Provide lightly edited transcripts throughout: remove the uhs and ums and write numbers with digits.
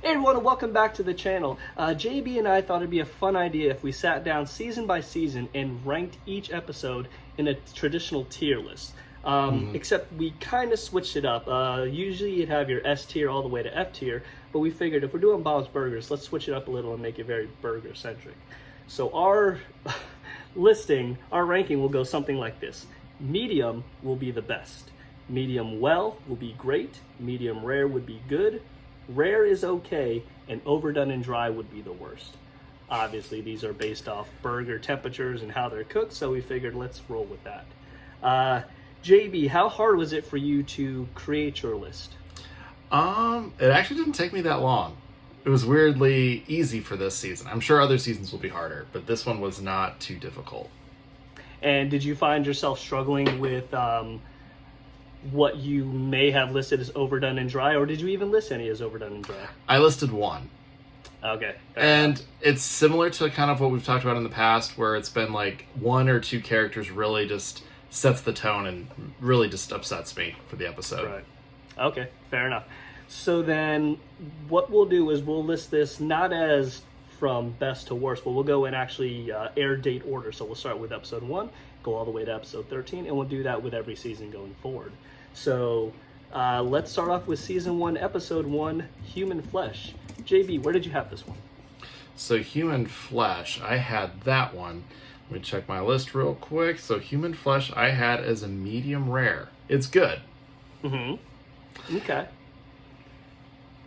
Hey everyone, and welcome back to the channel. JB and I thought it'd be a fun idea if we sat down season by season and ranked each episode in a traditional tier list. Except we kind of switched it up. Usually you'd have your S tier all the way to F tier, but we figured if we're doing Bob's Burgers, let's switch it up a little and make it very burger centric. So our our ranking will go something like this. Medium will be the best. Medium well will be great. Medium rare would be good. Rare is okay, and overdone and dry would be the worst. Obviously, these are based off burger temperatures and how they're cooked, so we figured let's roll with that. JB, how hard was it for you to create your list? It actually didn't take me that long. It was weirdly easy for this season. I'm sure other seasons will be harder, but this one was not too difficult. And did you find yourself struggling with what you may have listed as overdone and dry, or did you even list any as overdone and dry? I listed one. Okay. And it's similar to kind of what we've talked about in the past, where it's been like one or two characters really just sets the tone and really just upsets me for the episode. Right. Okay, fair enough. So then what we'll do is we'll list this not as from best to worst, but we'll go in actually air date order. So we'll start with episode 1, go all the way to episode 13, and we'll do that with every season going forward. So let's start off with season 1, episode 1, Human Flesh. JB, where did you have this one? So Human Flesh, I had that one. Let me check my list real quick. So Human Flesh I had as a medium rare. It's good. Okay.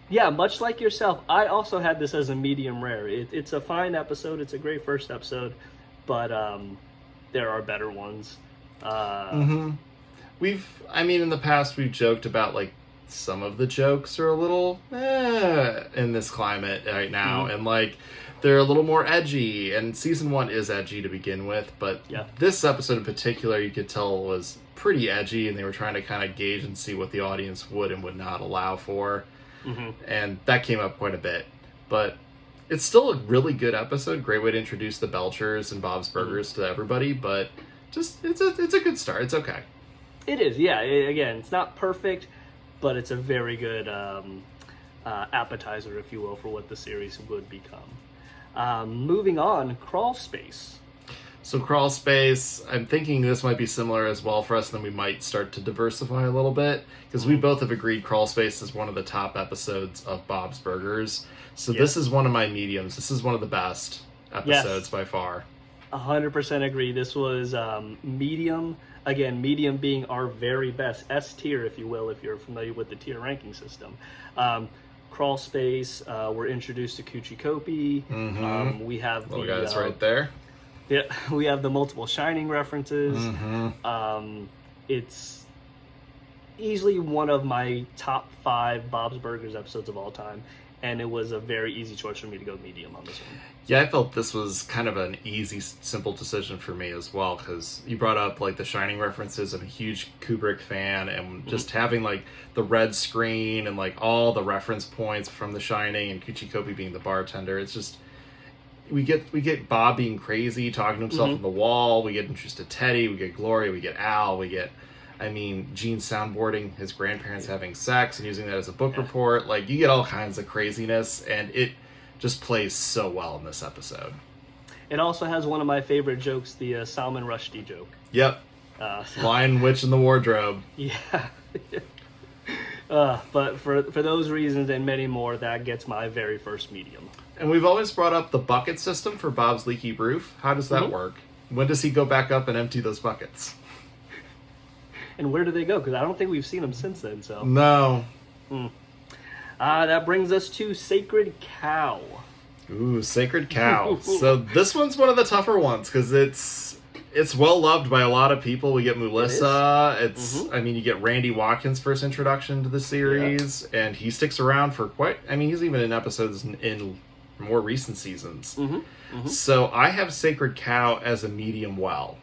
Yeah, much like yourself, I also had this as a medium rare. It's a fine episode. It's a great first episode, but there are better ones. In the past we've joked about like some of the jokes are a little in this climate right now, and like they're a little more edgy, and season 1 is edgy to begin with, but this episode in particular you could tell was pretty edgy, and they were trying to kind of gauge and see what the audience would and would not allow for. And that came up quite a bit, but it's still a really good episode. Great way to introduce the Belchers and Bob's Burgers to everybody, but just it's a good start. It's okay. It is, yeah. Again, it's not perfect, but it's a very good appetizer, if you will, for what the series would become. Moving on, Crawl Space. So Crawl Space, I'm thinking this might be similar as well for us, and then we might start to diversify a little bit, because we both have agreed Crawl Space is one of the top episodes of Bob's Burgers. So this is one of my mediums. This is one of the best episodes by far. 100% agree. This was medium. Again, medium being our very best, S tier, if you will, if you're familiar with the tier ranking system. Crawl Space, we're introduced to Coochie Kopi. We have the guys right there. Yeah, we have the multiple Shining references. It's easily one of my top 5 Bob's Burgers episodes of all time, and it was a very easy choice for me to go medium on this one. Yeah, I felt this was kind of an easy, simple decision for me as well, because you brought up like the Shining references. I'm a huge Kubrick fan, and just having like the red screen and like all the reference points from The Shining and Coochie Kopi being the bartender, it's just we get Bob being crazy, talking to himself on the wall. We get introduced to Teddy. We get Gloria. We get Al. We get, Gene soundboarding his grandparents having sex and using that as a book report. Like, you get all kinds of craziness, and it just plays so well in this episode. It also has one of my favorite jokes, the Salman Rushdie joke. Yep. Lion, Witch, in the Wardrobe. Yeah. But for those reasons and many more, that gets my very first medium. And we've always brought up the bucket system for Bob's Leaky Roof. How does that work? When does he go back up and empty those buckets? And where do they go? Because I don't think we've seen them since then. So no. That brings us to Sacred Cow. Ooh, Sacred Cow. So this one's one of the tougher ones, because it's well loved by a lot of people. We get Melissa. You get Randy Watkins' first introduction to the series, and he sticks around for he's even in episodes in more recent seasons. So I have Sacred Cow as a medium well.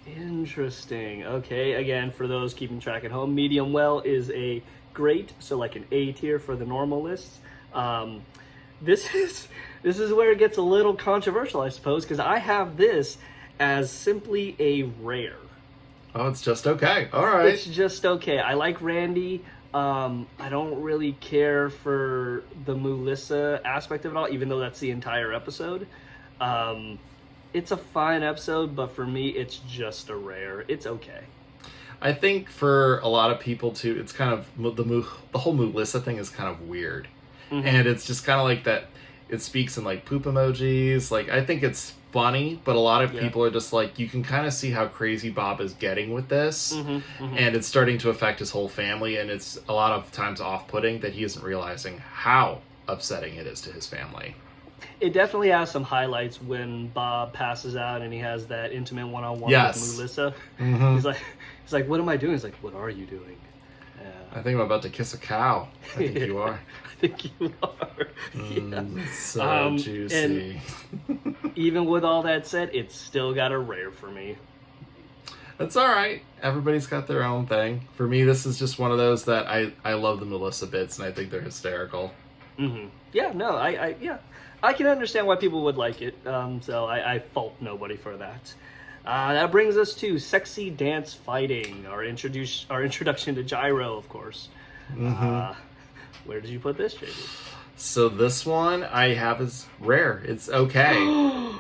Interesting. Okay, again, for those keeping track at home, medium well is a great, so like an A tier for the normal lists. This is where it gets a little controversial, I suppose, because I have this as simply a rare. Oh, it's just okay. All right. It's just okay. I like Randy. I don't really care for the Melissa aspect of it all, even though that's the entire episode. It's a fine episode, but for me, it's just a rare. It's okay. I think for a lot of people too, it's kind of the whole Melissa thing is kind of weird, and it's just kind of like that. It speaks in like poop emojis. Like I think it's funny, but a lot of people are just like, you can kind of see how crazy Bob is getting with this, and it's starting to affect his whole family, and it's a lot of times off-putting that he isn't realizing how upsetting it is to his family. It definitely has some highlights when Bob passes out and he has that intimate one-on-one with Melissa. He's like, what am I doing? He's like, what are you doing? I think I'm about to kiss a cow. I think you are. I think you are. So juicy. And even with all that said, it's still got a rare for me. That's all right. Everybody's got their own thing. For me, this is just one of those that I love the Melissa bits, and I think they're hysterical. Yeah, no, I can understand why people would like it. So I fault nobody for that. That brings us to sexy dance fighting, our introduction to Gyro, of course. Where did you put this, JD? So this one I have as rare. It's okay.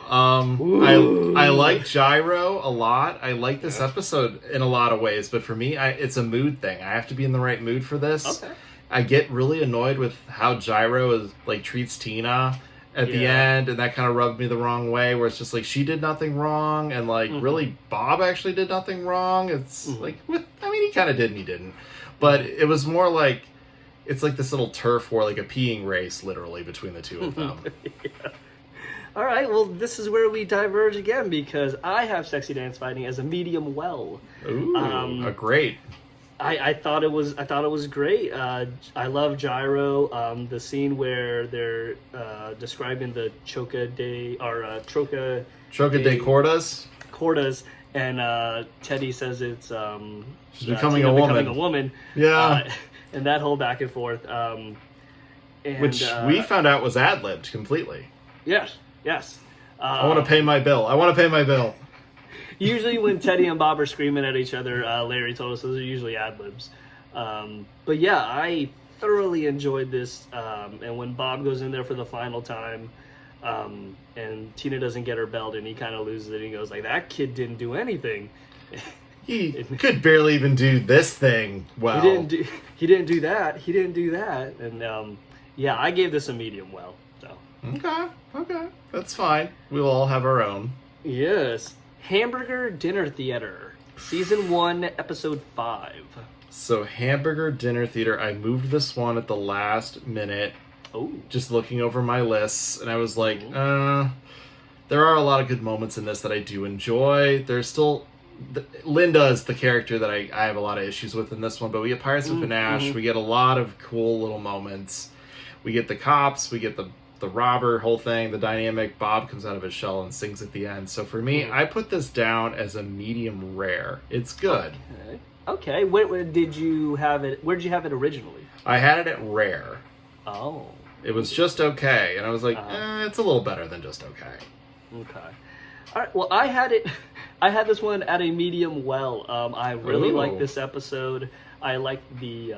I like Gyro a lot. I like this episode in a lot of ways, but for me, it's a mood thing. I have to be in the right mood for this. Okay. I get really annoyed with how Gyro treats Tina at the end, and that kind of rubbed me the wrong way, where it's just like she did nothing wrong, and really Bob actually did nothing wrong. It's he kind of did and he didn't, but it was more like it's like this little turf war, like a peeing race literally between the two of them. All right, well, this is where we diverge again, because I have sexy dance fighting as a medium well. Ooh, great. I thought it was great. I love Gyro. The scene where they're describing the Troca de Cordas, and Teddy says it's she's becoming a woman. Yeah, and that whole back and forth, which we found out was ad-libbed completely. Yes. I want to pay my bill. Usually when Teddy and Bob are screaming at each other, Larry told us those are usually ad-libs. But yeah, I thoroughly enjoyed this. And when Bob goes in there for the final time, and Tina doesn't get her belt and he kind of loses it, and he goes like, that kid didn't do anything. He could barely even do this thing well. He didn't do that. And yeah, I gave this a medium well. So. Okay. That's fine. We'll all have our own. Yes. Hamburger Dinner Theater, Season 1, Episode 5. So, Hamburger Dinner Theater, I moved this one at the last minute. Oh. Just looking over my lists, and I was like, there are a lot of good moments in this that I do enjoy. There's still... Linda is the character that I have a lot of issues with in this one, but we get Pirates of Panache, we get a lot of cool little moments. We get the cops, we get the robber whole thing, the dynamic. Bob comes out of his shell and sings at the end. So for me, I put this down as a medium rare. It's good. Okay. Where did you have it? Where did you have it originally? I had it at rare. Oh. It was just okay, and I was like, it's a little better than just okay. Okay. All right. Well, I had this one at a medium well. I really like this episode. I like the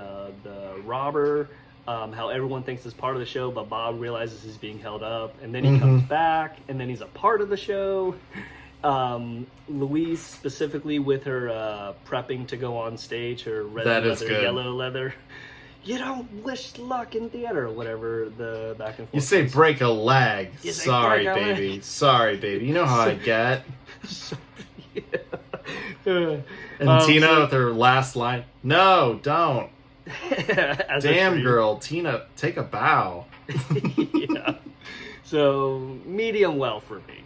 robber. How everyone thinks it's part of the show, but Bob realizes he's being held up, and then he comes back, and then he's a part of the show. Louise, specifically with her prepping to go on stage, her red leather, yellow leather. You don't wish luck in theater, or whatever the back and forth. You say break a leg. Sorry, baby. Sorry, baby. You know how I get. And Tina with her last line, no, don't. Damn, girl, Tina, take a bow. Yeah. So, medium well for me.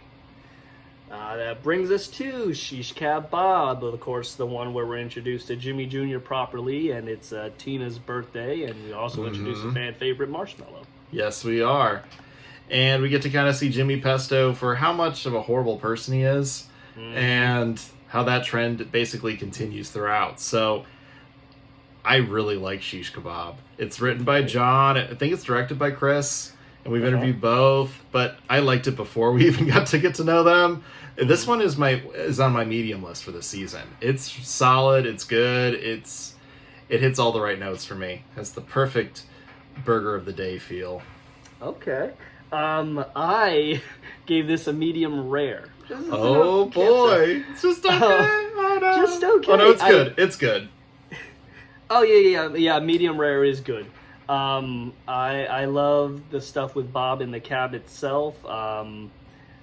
That brings us to Shish Kebab Bob, of course, the one where we're introduced to Jimmy Jr. properly, and it's Tina's birthday, and we also introduce a fan favorite, Marshmallow. Yes, we are. And we get to kind of see Jimmy Pesto for how much of a horrible person he is, and how that trend basically continues throughout. So, I really like Shish Kebab. It's written by John. I think it's directed by Chris. And we've interviewed both. But I liked it before we even got to get to know them. This one is on my medium list for the season. It's solid. It's good. it hits all the right notes for me. Has the perfect burger of the day feel. Okay. I gave this a medium rare. Oh boy, it's just okay. Oh, no. Just okay. Oh no, it's good. It's good. Oh yeah. Medium rare is good. I love the stuff with Bob in the cab itself.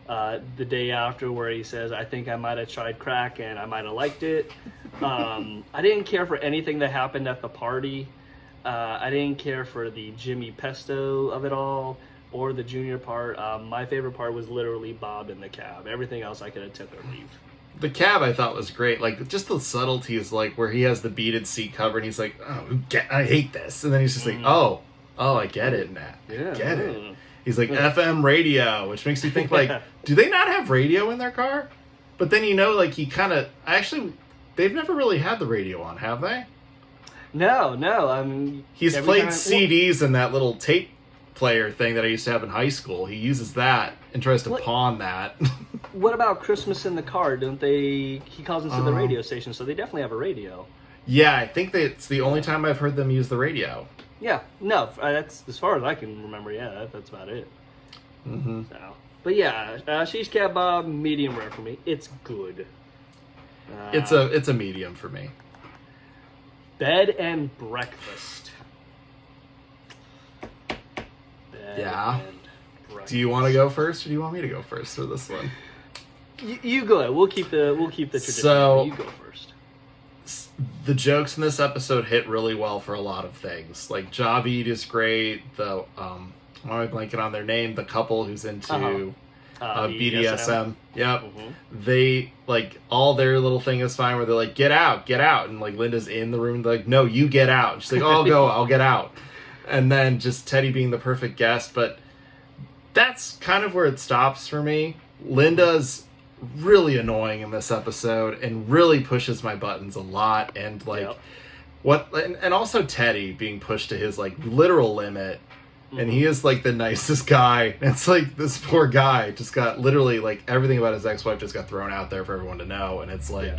The day after, where he says, "I think I might have tried crack and I might have liked it." I didn't care for anything that happened at the party. I didn't care for the Jimmy Pesto of it all, or the Junior part. My favorite part was literally Bob in the cab. Everything else I could have took or leave. The cab I thought was great. Like, just the subtleties, like where he has the beaded seat cover and he's like, "Oh, I hate this," and then he's just like, "Oh, I get it, Matt. I get it." He's like, FM radio, which makes you think, like, do they not have radio in their car? But then, like, he kind of... Actually, they've never really had the radio on, have they? No. He's played CDs in that little tape player thing that I used to have in high school. He uses that and tries to pawn that. What about Christmas in the Car? Don't they... He calls into the radio station, so they definitely have a radio. Yeah, I think it's the only time I've heard them use the radio. Yeah, no, that's as far as I can remember. Yeah, that's about it. Mm-hmm. So, but yeah, shish kebab, medium rare for me. It's good. It's a medium for me. Bed and breakfast. Yeah. Do you want to go first, or do you want me to go first for this one? You go ahead. We'll keep the tradition. So you go first. The jokes in this episode hit really well for a lot of things. Like, Javid is great. The why am I blanking on their name? The couple who's into BDSM. Yep. Mm-hmm. They, like, all their little thing is fine where they're like, get out. And, like, Linda's in the room. They're like, no, you get out. And she's like, oh, I'll go. I'll get out. And then just Teddy being the perfect guest. But that's kind of where it stops for me. Linda's really annoying in this episode and really pushes my buttons a lot, and like and also Teddy being pushed to his like literal limit, and he is like the nicest guy. It's like this poor guy just got literally like everything about his ex-wife just got thrown out there for everyone to know, and it's like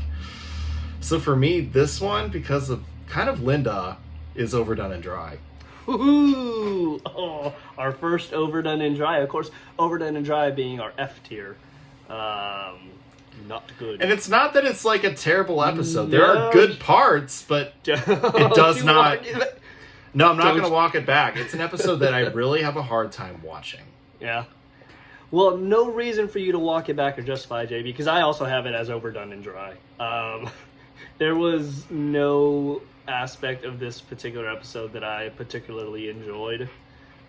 so for me this one, because of kind of Linda, is overdone and dry. Ooh, our first overdone and dry. Of course, overdone and dry being our F tier. Not good. And it's not that it's like a terrible episode. There are good parts, but it does not. No, I'm not going to walk it back. It's an episode that I really have a hard time watching. Yeah. Well, no reason for you to walk it back or justify, JB, because I also have it as overdone and dry. There was no aspect of this particular episode that I particularly enjoyed.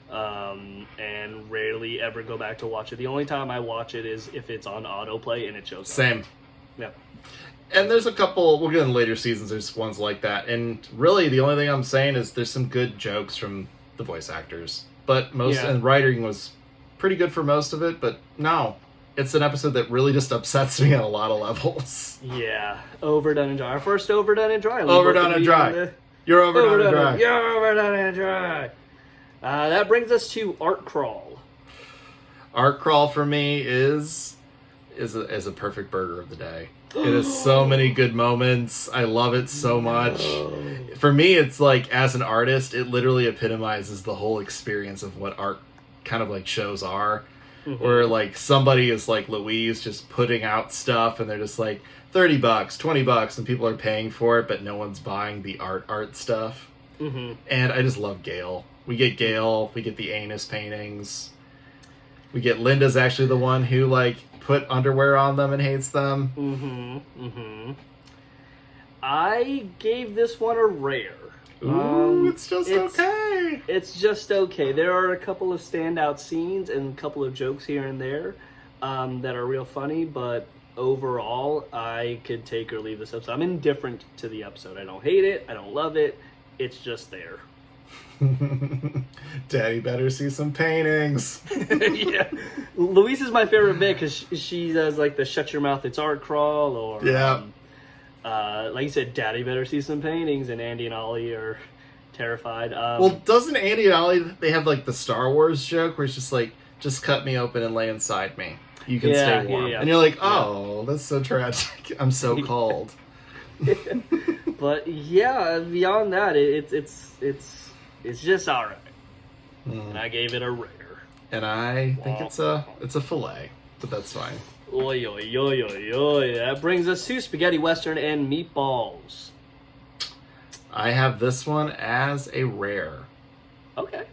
And rarely ever go back to watch it. The only time I watch it is if it's on autoplay and it shows up. Same. Yeah. And there's a couple, we'll get in later seasons, there's ones like that. And really, the only thing I'm saying is there's some good jokes from the voice actors. But and writing was pretty good for most of it, but no. It's an episode that really just upsets me on a lot of levels. Yeah. Overdone and dry. Our first overdone and dry. Overdone and dry. You're overdone and dry. You're overdone and dry. That brings us to Art Crawl. Art Crawl for me is a perfect burger of the day. It has so many good moments. I love it so much. For me, it's like, as an artist, it literally epitomizes the whole experience of what art kind of like shows are. Mm-hmm. Where like somebody is like Louise just putting out stuff and they're just like $30, $20, and people are paying for it, but no one's buying the art stuff. Mm-hmm. And I just love Gail. We get Gail, we get the anus paintings. We get Linda's actually the one who like put underwear on them and hates them. Mm-hmm. Mm-hmm. I gave this one a rare. Ooh, it's okay. It's just okay. There are a couple of standout scenes and a couple of jokes here and there that are real funny, but overall, I could take or leave this episode. I'm indifferent to the episode. I don't hate it. I don't love it. It's just there. Daddy better see some paintings. Yeah. Louise is my favorite bit because she does like the shut your mouth, it's art crawl, or like you said, Daddy better see some paintings, and Andy and Ollie are terrified. Well, doesn't Andy and Ollie, they have like the Star Wars joke where it's just like, just cut me open and lay inside me. You can stay warm. Yeah. And you're like, oh, that's so tragic. I'm so cold. But yeah, beyond that, it's just all right. And I gave it a rare. And I think it's a filet, but that's fine. Oi, oi, oi, oi, oi. That brings us to spaghetti western and meatballs. I have this one as a rare. Okay.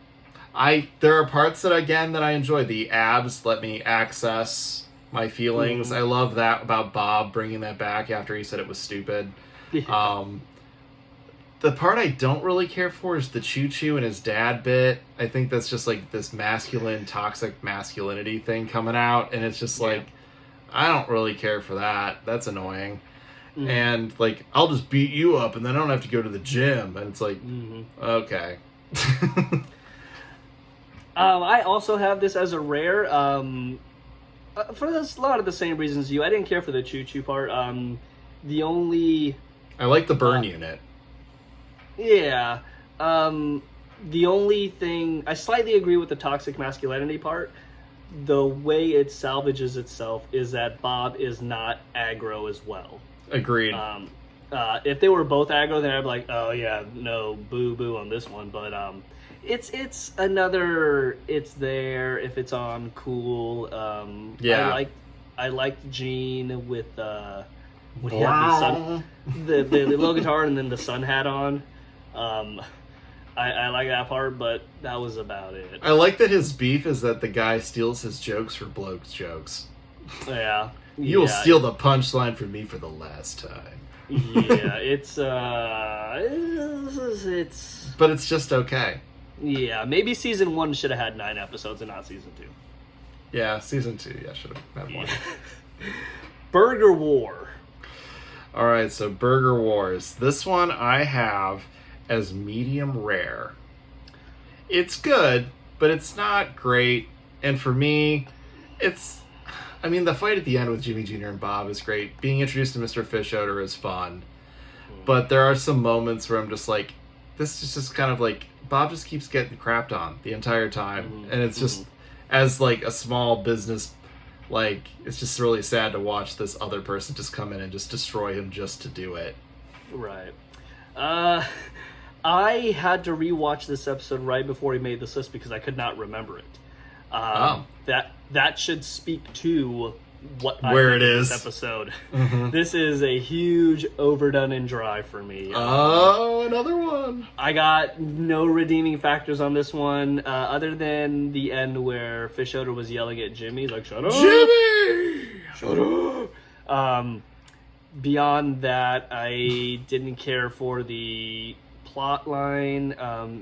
There are parts that I enjoy. The abs let me access my feelings. I love that about Bob bringing that back after he said it was stupid. Yeah. The part I don't really care for is the choo-choo and his dad bit. I think that's just like this masculine, toxic masculinity thing coming out. And it's just like, I don't really care for that. That's annoying. And like, I'll just beat you up and then I don't have to go to the gym. And it's like, okay. I also have this as a rare. For a lot of the same reasons you. I didn't care for the choo-choo part. The only... I like the burn unit. Yeah. The only thing... I slightly agree with the toxic masculinity part. The way it salvages itself is that Bob is not aggro as well. Agreed. If they were both aggro, then I'd be like, oh yeah, no, boo-boo on this one. But it's another... It's there. If it's on, cool. Yeah. I liked Gene with... when he had the little guitar and then the sun hat on. I like that part, but that was about it. I like that his beef is that the guy steals his jokes for blokes' jokes. Yeah. You'll steal the punchline from me for the last time. Yeah, it's But it's just okay. Yeah, maybe season 1 should have had 9 episodes and not season 2. Yeah, season 2, should have had more. Burger War. Alright, so Burger Wars. This one I have as medium rare. It's good, but it's not great. And for me, the fight at the end with Jimmy Jr. and Bob is great. Being introduced to Mr. Fish Odor is fun. But there are some moments where I'm just like, this is just kind of like, Bob just keeps getting crapped on the entire time. And it's just, as like a small business, like, it's just really sad to watch this other person just come in and just destroy him just to do it. Right. I had to rewatch this episode right before he made this list because I could not remember it. That should speak to where it is. This episode. This is a huge overdone and dry for me. Another one. I got no redeeming factors on this one, other than the end where Fish Odor was yelling at Jimmy. He's like, "Shut up, Jimmy! Shut up!" Beyond that, I didn't care for the plot line.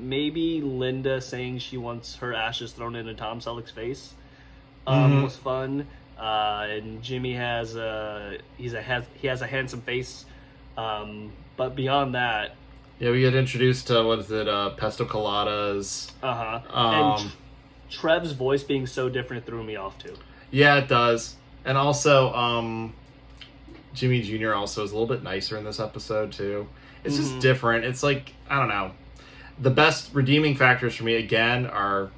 Maybe Linda saying she wants her ashes thrown into Tom Selleck's face was fun. And Jimmy has a handsome face. But beyond that, yeah, we get introduced to pesto coladas. And Trev's voice being so different threw me off too. Yeah, it does. And also, Jimmy Jr. also is a little bit nicer in this episode too. It's just different. It's like, I don't know. The best redeeming factors for me, again, are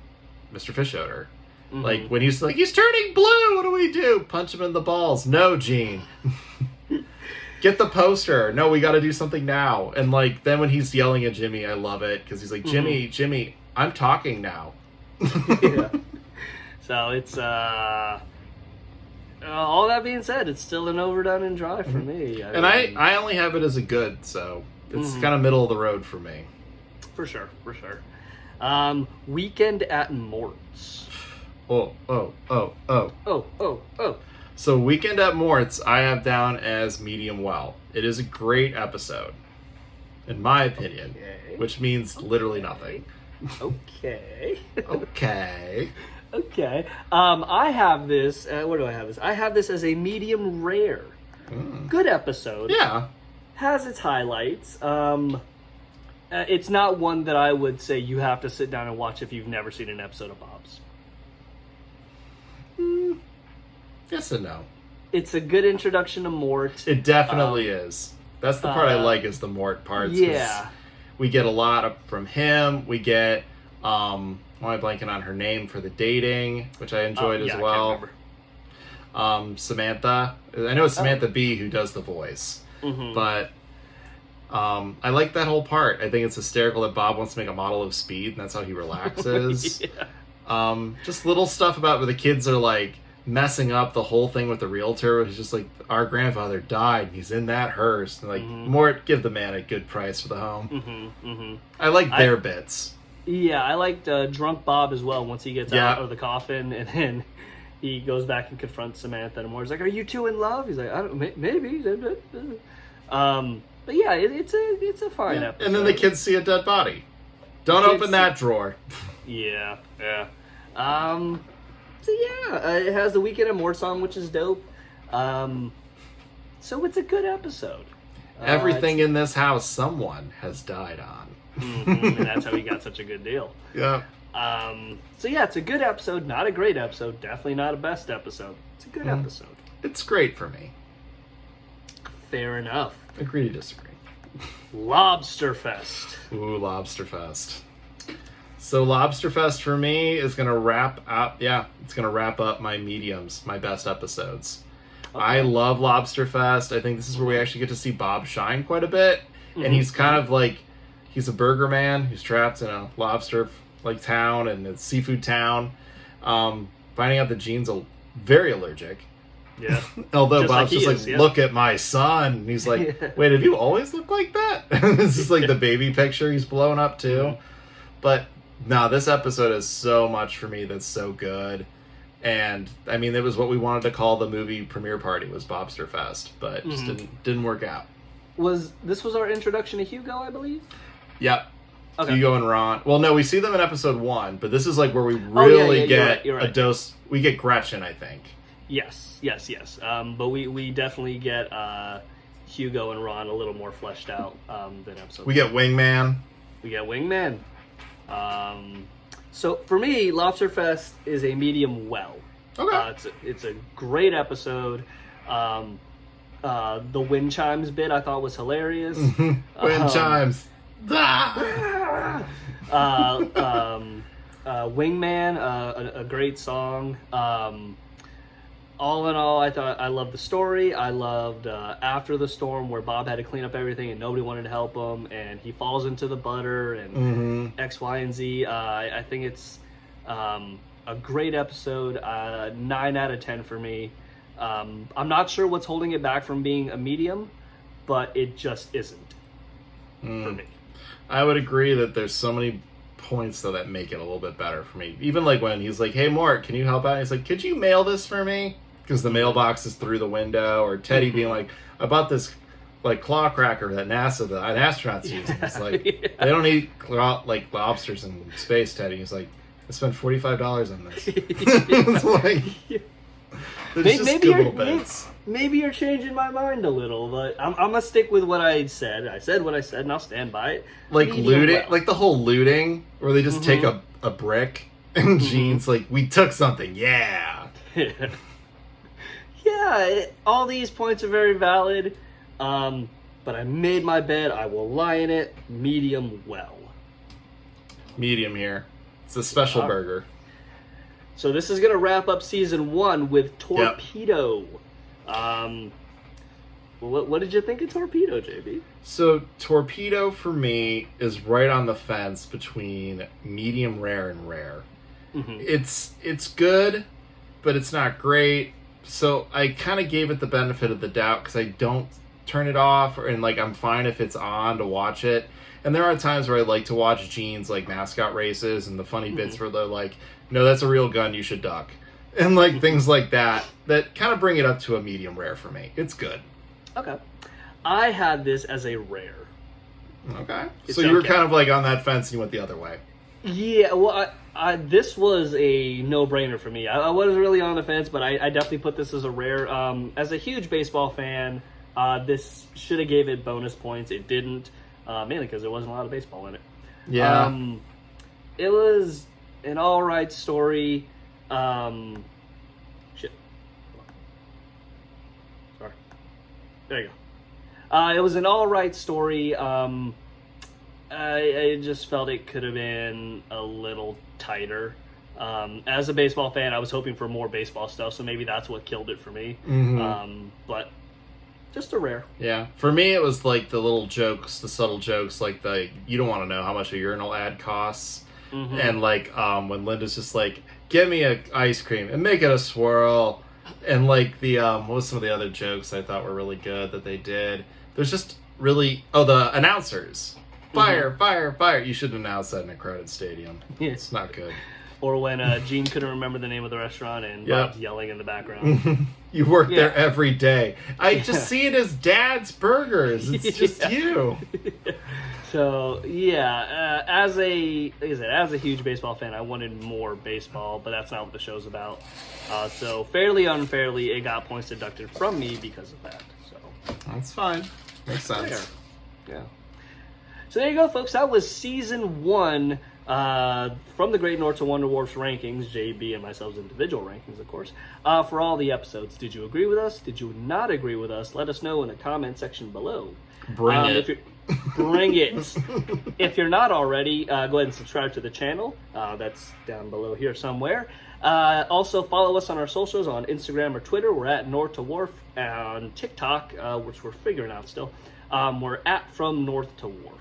Mr. Fish Odor. Like, when he's like, he's turning blue, what do we do? Punch him in the balls. No, Gene. Get the poster. No, we got to do something now. And, like, then when he's yelling at Jimmy, I love it. Because he's like, Jimmy, I'm talking now. Yeah. So it's, all that being said, it's still an overdone and dry for me. I only have it as a good, so it's kind of middle of the road for me. For sure. Weekend at Mortz. Oh. So Weekend at Mortz, I have down as medium well. It is a great episode, in my opinion, which means literally nothing. Okay. I have this. Where do I have this? I have this as a medium rare. Good episode. Yeah. Has its highlights. It's not one that I would say you have to sit down and watch if you've never seen an episode of Bob's. Yes and no. It's a good introduction to Mort. It definitely is. That's the part I like, is the Mort parts. Yeah. We get a lot from him. We get, why am I blanking on her name for the dating, which I enjoyed as well. I can't remember. Samantha. I know it's Samantha B who does the voice. But I like that whole part. I think it's hysterical that Bob wants to make a model of Speed, and that's how he relaxes. Yeah. Just little stuff about where the kids are like messing up the whole thing with the realtor. He's just like, our grandfather died, and he's in that hearse. And like, Mort, give the man a good price for the home. I like their bits. Yeah, I liked Drunk Bob as well once he gets out of the coffin, and then he goes back and confronts Samantha, and Mort's like, "Are you two in love?" He's like, "I don't, maybe." But yeah, it's a fine episode. And then the kids see a dead body. Don't open that drawer. Yeah. So yeah, it has the Weekend at Mortz song, which is dope. So it's a good episode. Everything in this house, someone has died on. And that's how he got such a good deal. Yeah. So yeah, it's a good episode, not a great episode, definitely not a best episode. It's a good episode. It's great for me. Fair enough. Agree to disagree. Lobsterfest. Ooh, Lobsterfest. So Lobsterfest for me is going to wrap up, it's going to wrap up my mediums, my best episodes. Okay. I love Lobsterfest. I think this is where we actually get to see Bob shine quite a bit. And he's kind of like, he's a burger man who's trapped in a lobster like town, and it's seafood town. Finding out that Gene's very allergic. Yeah. Although just Bob's like just like, look at my son. And he's like, wait, have you always looked like that? This is like the baby picture he's blowing up too. But no, this episode is so much for me that's so good. And I mean, it was what we wanted to call the movie premiere party, was Bobsterfest, but just didn't work out. This was our introduction to Hugo, I believe? Yep. Okay. Hugo and Ron. Well, no, we see them in episode 1, but this is like where we really get you're right. a dose. We get Gretchen, I think. Yes. But we definitely get Hugo and Ron a little more fleshed out than episode. We get Wingman. So for me, Lobsterfest is a medium well. Okay. It's a great episode. The wind chimes bit I thought was hilarious. Wind chimes. Wingman, a great song. All in all, I loved the story. I loved after the storm, where Bob had to clean up everything and nobody wanted to help him, and he falls into the butter and X, Y, and Z. I think it's a great episode. 9 out of 10 for me. I'm not sure what's holding it back from being a medium, but it just isn't for me. I would agree that there's so many points though that make it a little bit better for me. Even like when he's like, "Hey Mort, can you help out?" He's like, "Could you mail this for me?" Because the mailbox is through the window. Or Teddy being like, "I bought this like claw cracker that an astronauts use." And it's like, they don't eat like lobsters in space, Teddy. He's like, "I spent $45 on this." It's like, there's just good little bits. Maybe you're changing my mind a little, but I'm gonna stick with what I said. I said what I said, and I'll stand by it. Like looting, like the whole looting, where they just take a brick, and Gene's like, "We took something, yeah." All these points are very valid, but I made my bed. I will lie in it. Medium well. Medium here. It's a special burger. So this is gonna wrap up season 1 with Torpedo. What did you think of Torpedo, JB? So Torpedo for me is right on the fence between medium rare and rare. It's good, but it's not great. So I kind of gave it the benefit of the doubt because I don't turn it off, and like I'm fine if it's on to watch it. And there are times where I like to watch Gene's like mascot races and the funny bits where they're like, "No, that's a real gun, you should duck." And like things like that kind of bring it up to a medium rare for me. It's good. Okay. I had this as a rare. Okay. So you were kind of like on that fence and you went the other way. Yeah, well, this was a no-brainer for me. I was really on the fence, but I definitely put this as a rare. As a huge baseball fan, this should have gave it bonus points. It didn't, mainly because there wasn't a lot of baseball in it. Yeah. It was an all-right story. Shit. Sorry. There you go. It was an all-right story. I just felt it could have been a little tighter. As a baseball fan, I was hoping for more baseball stuff, so maybe that's what killed it for me. But just a rare. Yeah. For me, it was like the little jokes, the subtle jokes, like you don't want to know how much a urinal ad costs. Mm-hmm. And like when Linda's just like, get me a ice cream and make it a swirl. And like the what was some of the other jokes I thought were really good that they did. There's just really the announcers. Fire, fire, fire. You should announce that in a crowded stadium. Yeah. It's not good. Or when Gene couldn't remember the name of the restaurant and Bob's yelling in the background. You work there every day. I just see it as Dad's Burgers. It's just you. So as a huge baseball fan, I wanted more baseball, but that's not what the show's about. So fairly unfairly, it got points deducted from me because of that. So that's fine. Makes sense. Fair. Yeah. So there you go, folks. That was season 1 from the Great North to Wonder Wharf's rankings, JB and myself's individual rankings, of course, for all the episodes. Did you agree with us? Did you not agree with us? Let us know in the comment section below. Bring it. Bring it. If you're not already, go ahead and subscribe to the channel. That's down below here somewhere. Also, follow us on our socials on Instagram or Twitter. We're at North to Wharf. On TikTok, which we're figuring out still, we're at From North to Wharf.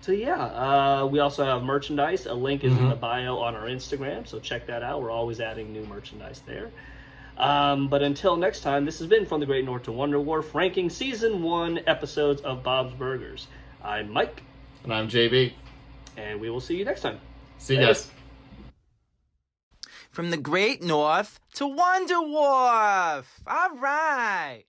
We also have merchandise. A link is in the bio on our Instagram, so check that out. We're always adding new merchandise there. But until next time, this has been From the Great North to Wonder Wharf, ranking Season 1 episodes of Bob's Burgers. I'm Mike. And I'm JB. And we will see you next time. See you guys. From the Great North to Wonder Wharf. All right.